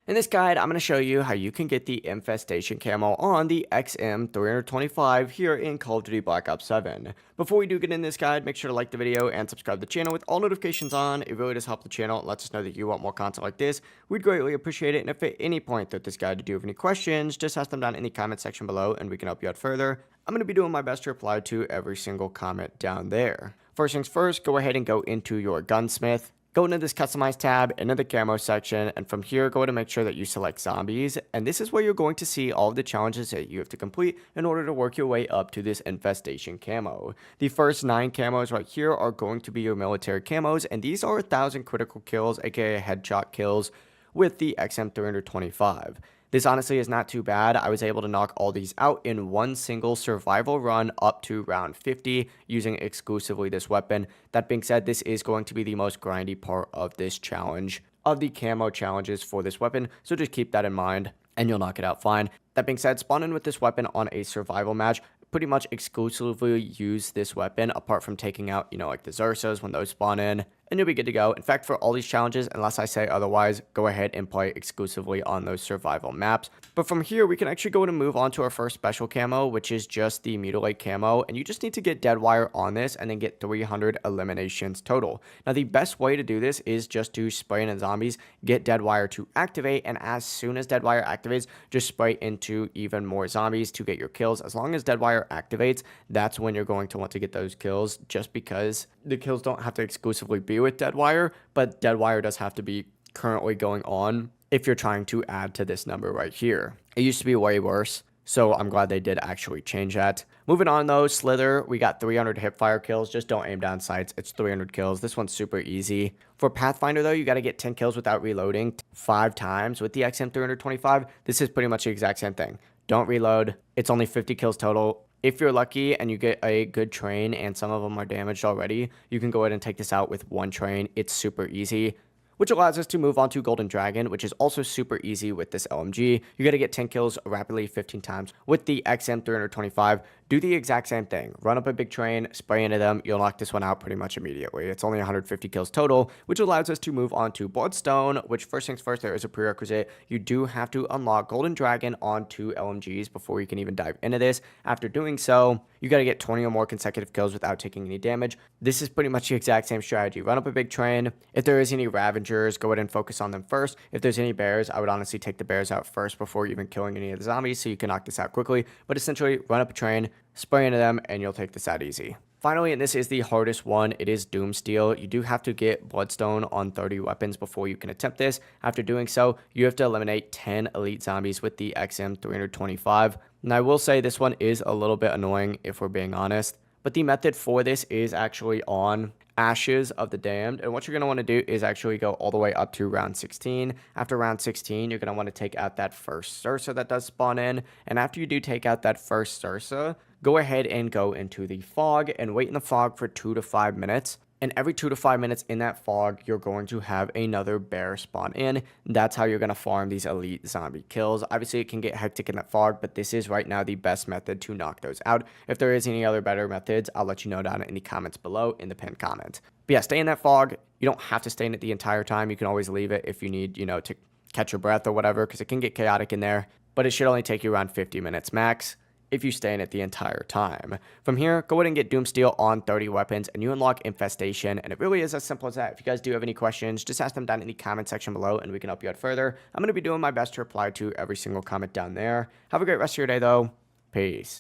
In this guide, I'm going to show you how you can get the Infestation camo on the XM325 here in Call of Duty Black Ops 7. Before we do get in this guide, make sure to like the video and subscribe to the channel with all notifications on. It really does help the channel and lets us know that you want more content like this. We'd greatly appreciate it, and if at any point throughout this guide you do have any questions, just ask them down in the comment section below and we can help you out further. I'm going to be doing my best to reply to every single comment down there. First things first, go ahead and go into your gunsmith. Go into this customize tab, into the camo section, and from here go ahead and make sure that you select zombies, and this is where you're going to see all of the challenges that you have to complete in order to work your way up to this Infestation camo. The first 9 camos right here are going to be your military camos, and these are 1,000 critical kills, aka headshot kills, with the XM325. This honestly is not too bad. I was able to knock all these out in one single survival run up to round 50 using exclusively this weapon. That being said, this is going to be the most grindy part of this challenge, of the camo challenges for this weapon, so just keep that in mind and you'll knock it out fine. That being said, spawn in with this weapon on a survival match. Pretty much exclusively use this weapon apart from taking out, like the Xursas when those spawn in, and you'll be good to go. In fact, for all these challenges, unless I say otherwise, go ahead and play exclusively on those survival maps. But from here, we can actually go and move on to our first special camo, which is just the mutilate camo, and you just need to get Deadwire on this and then get 300 eliminations total. Now, the best way to do this is just to spray into zombies, get Deadwire to activate, and as soon as Deadwire activates, just spray into even more zombies to get your kills. As long as Deadwire activates, that's when you're going to want to get those kills, just because the kills don't have to exclusively be with Deadwire, but Deadwire does have to be currently going on if you're trying to add to this number right here. It used to be way worse, so I'm glad they did actually change that. Moving on though, Slither, we got 300 hipfire kills. Just don't aim down sights. It's 300 kills. This one's super easy. For Pathfinder though, you got to get 10 kills without reloading 5 times with the XM325. This is pretty much the exact same thing. Don't reload. It's only 50 kills total. If you're lucky and you get a good train and some of them are damaged already, you can go ahead and take this out with one train. It's super easy, which allows us to move on to Golden Dragon, which is also super easy with this LMG. You got to get 10 kills rapidly 15 times with the XM325. Do the exact same thing. Run up a big train, spray into them. You'll knock this one out pretty much immediately. It's only 150 kills total, which allows us to move on to Bloodstone, which first things first, there is a prerequisite. You do have to unlock Golden Dragon on 2 LMGs before you can even dive into this. After doing so, you got to get 20 or more consecutive kills without taking any damage. This is pretty much the exact same strategy. Run up a big train. If there is any Ravagers, go ahead and focus on them first. If there's any bears, I would honestly take the bears out first before even killing any of the zombies so you can knock this out quickly. But essentially, run up a train, spray into them, and you'll take this out easy. Finally, and this is the hardest one, it is Doomsteel. You do have to get Bloodstone on 30 weapons before you can attempt this. After doing so, you have to eliminate 10 elite zombies with the XM325. And I will say this one is a little bit annoying if we're being honest, but the method for this is actually on Ashes of the Damned, and what you're going to want to do is actually go all the way up to round 16. After round 16, you're going to want to take out that first Xursa that does spawn in, and after you do take out that first Xursa, go ahead and go into the fog and wait in the fog for 2 to 5 minutes. And every 2 to 5 minutes in that fog, you're going to have another bear spawn in. That's how you're going to farm these elite zombie kills. Obviously, it can get hectic in that fog, but this is right now the best method to knock those out. If there is any other better methods, I'll let you know down in the comments below in the pinned comment. But yeah, stay in that fog. You don't have to stay in it the entire time. You can always leave it if you need, to catch your breath or whatever, because it can get chaotic in there. But it should only take you around 50 minutes max if you stay in it the entire time. From here, go ahead and get Doomsteel on 30 weapons and you unlock Infestation, and it really is as simple as that. If you guys do have any questions, just ask them down in the comment section below and we can help you out further. I'm going to be doing my best to reply to every single comment down there. Have a great rest of your day though. Peace.